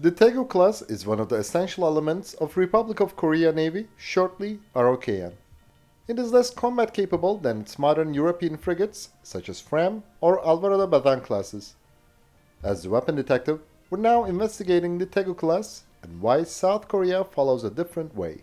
The Daegu-class is one of the essential elements of Republic of Korea Navy, shortly ROKN. It is less combat capable than its modern European frigates, such as Fram or Alvarado Bazan classes. As the weapon detective, we're now investigating the Daegu-class and why South Korea follows a different way.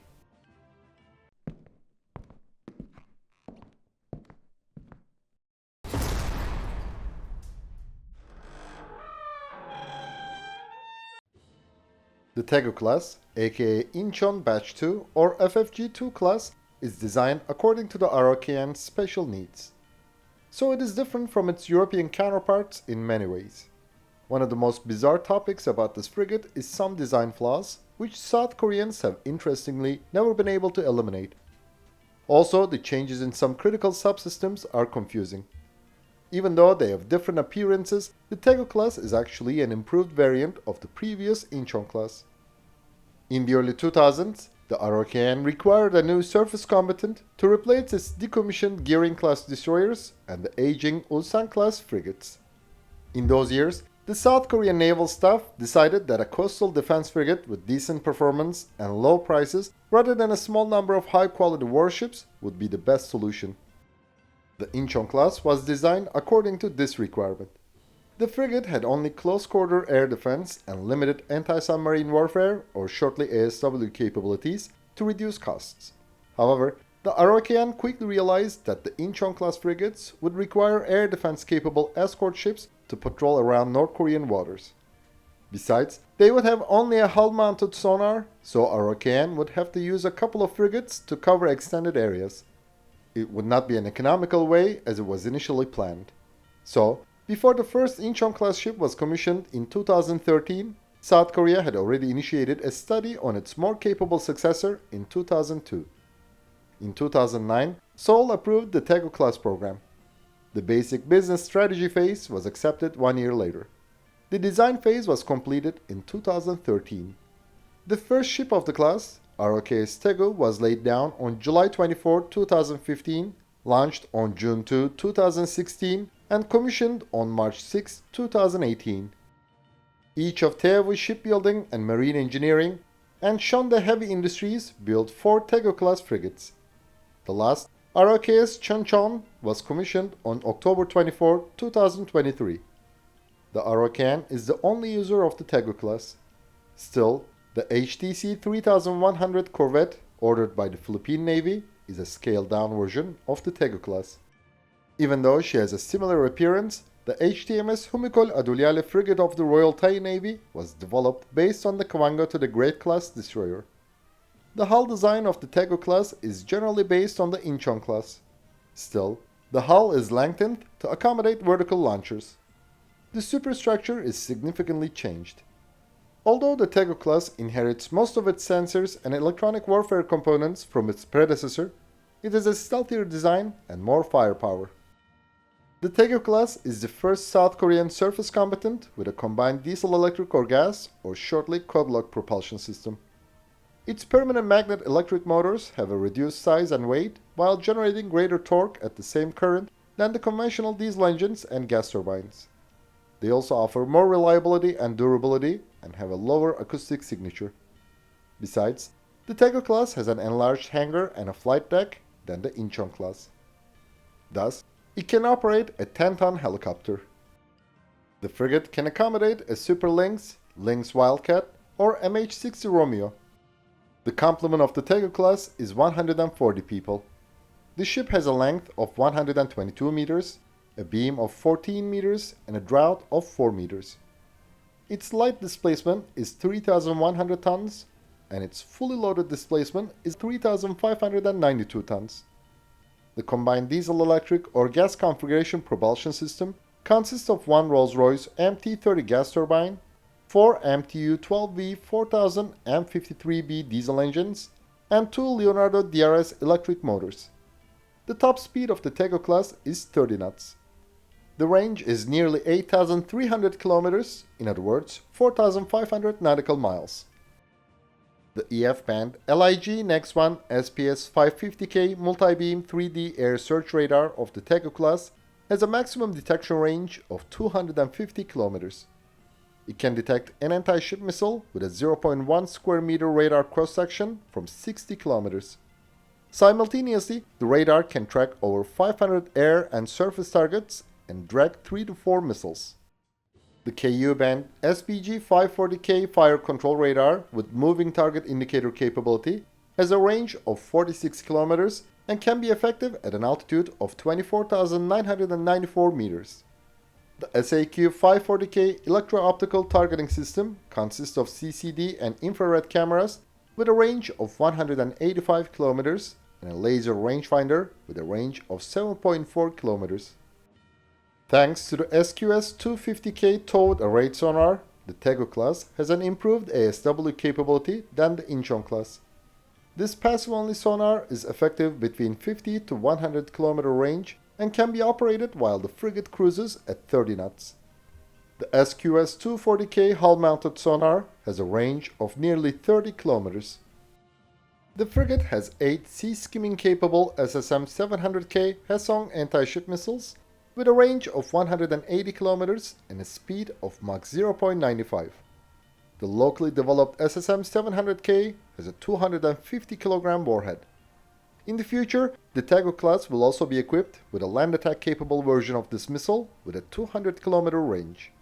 The Daegu-class, aka Incheon Batch II or FFG-II class, is designed according to the ROKN's special needs. So it is different from its European counterparts in many ways. One of the most bizarre topics about this frigate is some design flaws, which South Koreans have interestingly never been able to eliminate. Also, the changes in some critical subsystems are confusing. Even though they have different appearances, the Daegu-class is actually an improved variant of the previous Incheon class. In the early 2000s, the ROKN required a new surface combatant to replace its decommissioned Gearing-class destroyers and the aging Ulsan-class frigates. In those years, the South Korean naval staff decided that a coastal defense frigate with decent performance and low prices, rather than a small number of high-quality warships, would be the best solution. The Incheon class was designed according to this requirement. The frigate had only close-quarter air defense and limited anti-submarine warfare, or shortly ASW capabilities, to reduce costs. However, the ROKN quickly realized that the Incheon-class frigates would require air defense-capable escort ships to patrol around North Korean waters. Besides, they would have only a hull-mounted sonar, so ROKN would have to use a couple of frigates to cover extended areas. It would not be an economical way as it was initially planned. So, before the first Incheon-class ship was commissioned in 2013, South Korea had already initiated a study on its more capable successor in 2002. In 2009, Seoul approved the Daegu-class program. The basic business strategy phase was accepted 1 year later. The design phase was completed in 2013. The first ship of the class, ROKS Daegu, was laid down on July 24, 2015, launched on June 2, 2016, and commissioned on March 6, 2018. Each of Daegu Shipbuilding and Marine Engineering and Shonda Heavy Industries built 4 Daegu-class frigates. The last, ROKS Cheong was commissioned on October 24, 2023. The ROKN is the only user of the Daegu-class. Still, the HTC 3100 corvette, ordered by the Philippine Navy, is a scaled-down version of the Daegu-class. Even though she has a similar appearance, the HTMS Humikol Adulyale frigate of the Royal Thai Navy was developed based on the Kwango to the Great-class destroyer. The hull design of the Daegu-class is generally based on the Incheon class. Still, the hull is lengthened to accommodate vertical launchers. The superstructure is significantly changed. Although the Daegu-class inherits most of its sensors and electronic warfare components from its predecessor, it has a stealthier design and more firepower. The Daegu-class is the first South Korean surface combatant with a combined diesel-electric or gas, or shortly quad-lock propulsion system. Its permanent magnet electric motors have a reduced size and weight while generating greater torque at the same current than the conventional diesel engines and gas turbines. They also offer more reliability and durability and have a lower acoustic signature. Besides, the Daegu-class has an enlarged hangar and a flight deck than the Incheon class. Thus, it can operate a 10-ton helicopter. The frigate can accommodate a Super Lynx, Lynx Wildcat, or MH-60 Romeo. The complement of the Daegu-class is 140 people. The ship has a length of 122 meters, a beam of 14 meters, and a draught of 4 meters. Its light displacement is 3,100 tons, and its fully loaded displacement is 3,592 tons. The combined diesel-electric or gas configuration propulsion system consists of one Rolls-Royce MT-30 gas turbine, 4 MTU-12V 4000 M53B diesel engines, and 2 Leonardo DRS electric motors. The top speed of the Daegu-class is 30 knots. The range is nearly 8,300 kilometers, in other words, 4,500 nautical miles. The EF band LIG Next One SPS 550K multi-beam 3D air search radar of the Daegu-class has a maximum detection range of 250 kilometers. It can detect an anti-ship missile with a 0.1 square meter radar cross-section from 60 kilometers. Simultaneously, the radar can track over 500 air and surface targets and drag 3 to 4 missiles. The Ku-band SPG-540K fire control radar with moving target indicator capability has a range of 46 kilometers and can be effective at an altitude of 24,994 meters. The SAQ-540K electro-optical targeting system consists of CCD and infrared cameras with a range of 185 kilometers and a laser rangefinder with a range of 7.4 kilometers. Thanks to the SQS-250K towed array sonar, the Daegu-class has an improved ASW capability than the Incheon-class. This passive-only sonar is effective between 50 to 100 km range and can be operated while the frigate cruises at 30 knots. The SQS-240K hull-mounted sonar has a range of nearly 30 km. The frigate has 8 sea-skimming-capable SSM-700K Haeseong anti-ship missiles with a range of 180 km and a speed of Mach 0.95. The locally developed SSM-700K has a 250 kg warhead. In the future, the Daegu-class will also be equipped with a land attack capable version of this missile with a 200 km range.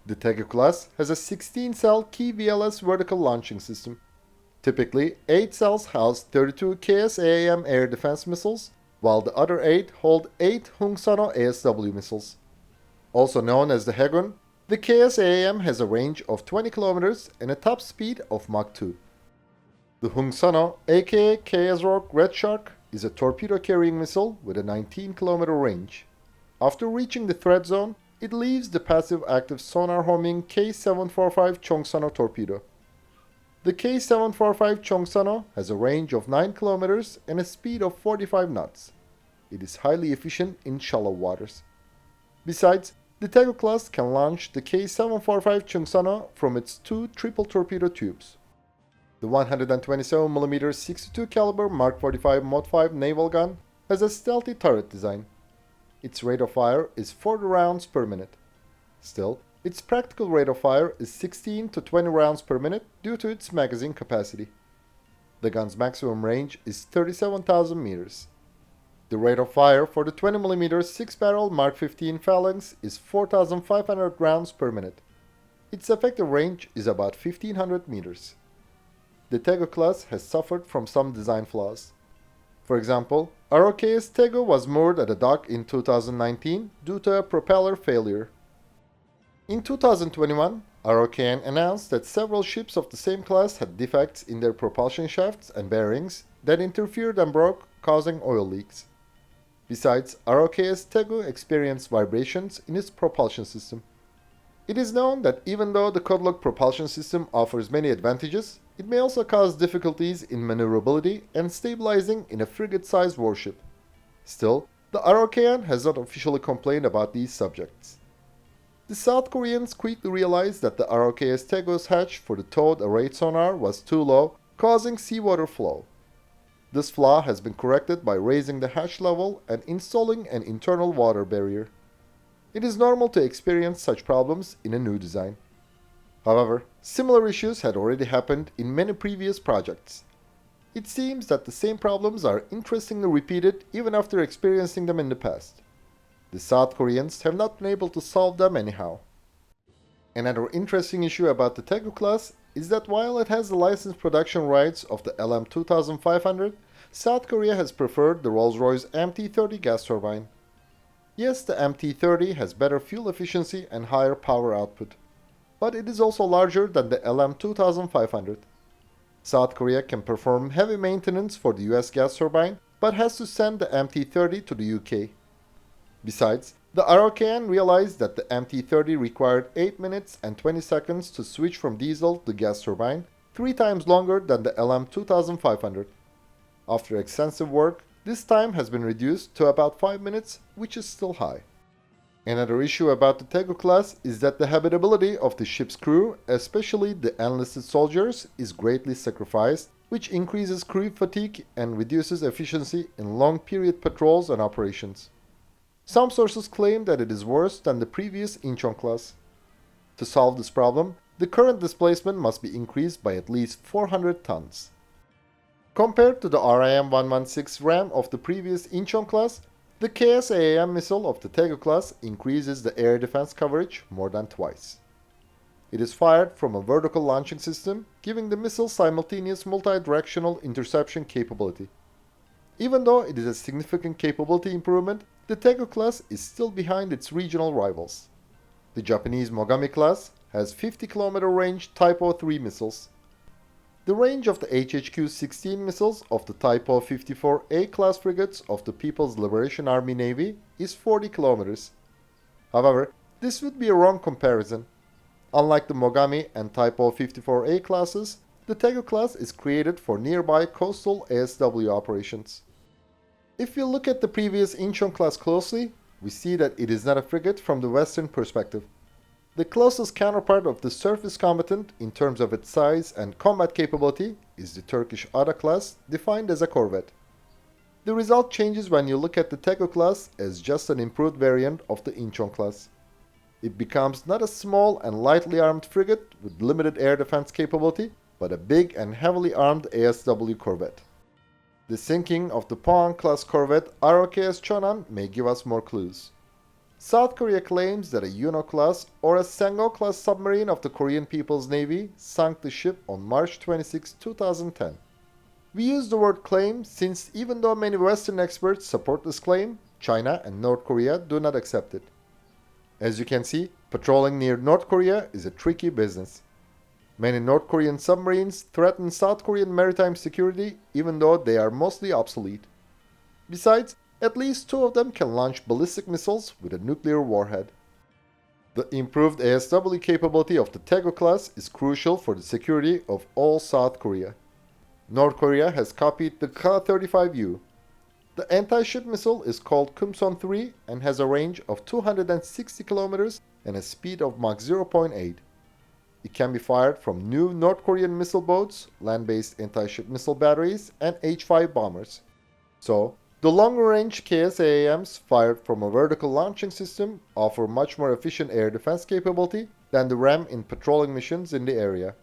The Daegu-class has a 16-cell K-VLS vertical launching system. Typically, 8 cells house 32 K-SAAM air defense missiles, while the other 8 hold 8 Haegung ASW missiles. Also known as the Haegung, the K-SAAM has a range of 20 km and a top speed of Mach 2. The Haegung, aka K-ASROC Red Shark, is a torpedo-carrying missile with a 19 km range. After reaching the threat zone, it leaves the passive-active sonar-homing K745 Cheong Sang Eo torpedo. The K745 Cheong Sang Eo has a range of 9 km and a speed of 45 knots. It is highly efficient in shallow waters. Besides, the Daegu-class can launch the K745 Cheong Sang Eo from its 2 triple torpedo tubes. The 127mm 62 caliber Mark 45 Mod 5 naval gun has a stealthy turret design. Its rate of fire is 40 rounds per minute. Still, its practical rate of fire is 16 to 20 rounds per minute due to its magazine capacity. The gun's maximum range is 37,000 meters. The rate of fire for the 20mm 6-barrel Mark 15 Phalanx is 4,500 rounds per minute. Its effective range is about 1,500 meters. The Daegu-class has suffered from some design flaws. For example, ROK's Daegu was moored at a dock in 2019 due to a propeller failure. In 2021, ROKN announced that several ships of the same class had defects in their propulsion shafts and bearings that interfered and broke, causing oil leaks. Besides, ROK's Daegu experienced vibrations in its propulsion system. It is known that even though the Codlock propulsion system offers many advantages, it may also cause difficulties in maneuverability and stabilizing in a frigate-sized warship. Still, the ROKN has not officially complained about these subjects. The South Koreans quickly realized that the ROK's Daegu's hatch for the towed array sonar was too low, causing seawater flow. This flaw has been corrected by raising the hatch level and installing an internal water barrier. It is normal to experience such problems in a new design. However, similar issues had already happened in many previous projects. It seems that the same problems are interestingly repeated even after experiencing them in the past. The South Koreans have not been able to solve them anyhow. Another interesting issue about the Daegu-class is that while it has the licensed production rights of the LM2500, South Korea has preferred the Rolls-Royce MT-30 gas turbine. Yes, the MT-30 has better fuel efficiency and higher power output, but it is also larger than the LM2500. South Korea can perform heavy maintenance for the US gas turbine, but has to send the MT-30 to the UK. Besides, the ROKN realized that the MT-30 required 8 minutes and 20 seconds to switch from diesel to gas turbine, 3 times longer than the LM2500. After extensive work, this time has been reduced to about 5 minutes, which is still high. Another issue about the Daegu-class is that the habitability of the ship's crew, especially the enlisted soldiers, is greatly sacrificed, which increases crew fatigue and reduces efficiency in long-period patrols and operations. Some sources claim that it is worse than the previous Incheon class. To solve this problem, the current displacement must be increased by at least 400 tons. Compared to the RIM-116 ram of the previous Incheon class, the K-SAAM missile of the Daegu-class increases the air defense coverage more than twice. It is fired from a vertical launching system, giving the missile simultaneous multi-directional interception capability. Even though it is a significant capability improvement, the Daegu-class is still behind its regional rivals. The Japanese Mogami class has 50-kilometer range Type 03 missiles. The range of the HHQ-16 missiles of the Type 54A class frigates of the People's Liberation Army Navy is 40 kilometers. However, this would be a wrong comparison. Unlike the Mogami and Type 54A classes, the Daegu-class is created for nearby coastal ASW operations. If we look at the previous Incheon class closely, we see that it is not a frigate from the Western perspective. The closest counterpart of the surface combatant in terms of its size and combat capability is the Turkish Ada-class, defined as a corvette. The result changes when you look at the Daegu-class as just an improved variant of the Incheon class. It becomes not a small and lightly armed frigate with limited air defense capability, but a big and heavily armed ASW corvette. The sinking of the Phalanx-class corvette ROKN Cheong Sang Eo may give us more clues. South Korea claims that a Yuno-class or a Sang-Eo-class submarine of the Korean People's Navy sunk the ship on March 26, 2010. We use the word claim since even though many Western experts support this claim, China and North Korea do not accept it. As you can see, patrolling near North Korea is a tricky business. Many North Korean submarines threaten South Korean maritime security even though they are mostly obsolete. Besides, at least 2 of them can launch ballistic missiles with a nuclear warhead. The improved ASW capability of the Daegu-class is crucial for the security of all South Korea. North Korea has copied the K-35U. The anti-ship missile is called Kumson-3 and has a range of 260 kilometers and a speed of Mach 0.8. It can be fired from new North Korean missile boats, land-based anti-ship missile batteries, and H-5 bombers. So, the longer-range KSAAMs fired from a vertical launching system offer much more efficient air defense capability than the RAM in patrolling missions in the area.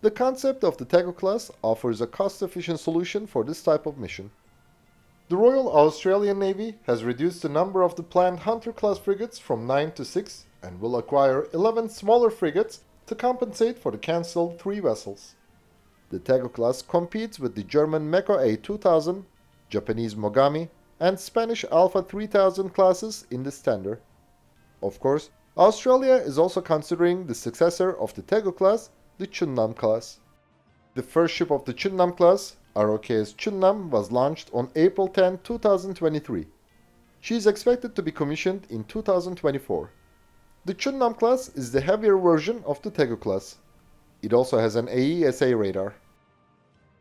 The concept of the Daegu-class offers a cost-efficient solution for this type of mission. The Royal Australian Navy has reduced the number of the planned Hunter-class frigates from 9 to 6 and will acquire 11 smaller frigates to compensate for the cancelled 3 vessels. The Daegu-class competes with the German Meko A2000, Japanese Mogami, and Spanish Alpha 3000 classes in this tender. Of course, Australia is also considering the successor of the Daegu-class, the Cheong class. The first ship of the Cheong class, ROKN Cheong, was launched on April 10, 2023. She is expected to be commissioned in 2024. The Cheong class is the heavier version of the Daegu-class. It also has an AESA radar.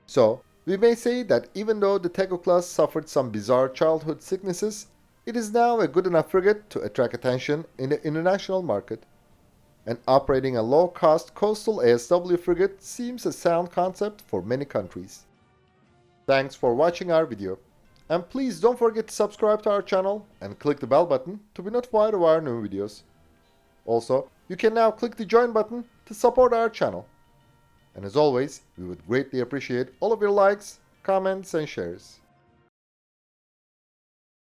So, we may say that even though the Daegu-class suffered some bizarre childhood sicknesses, it is now a good enough frigate to attract attention in the international market. And operating a low-cost coastal ASW frigate seems a sound concept for many countries. Thanks for watching our video. And please don't forget to subscribe to our channel and click the bell button to be notified of our new videos. Also, you can now click the join button to support our channel. And as always, we would greatly appreciate all of your likes, comments, and shares.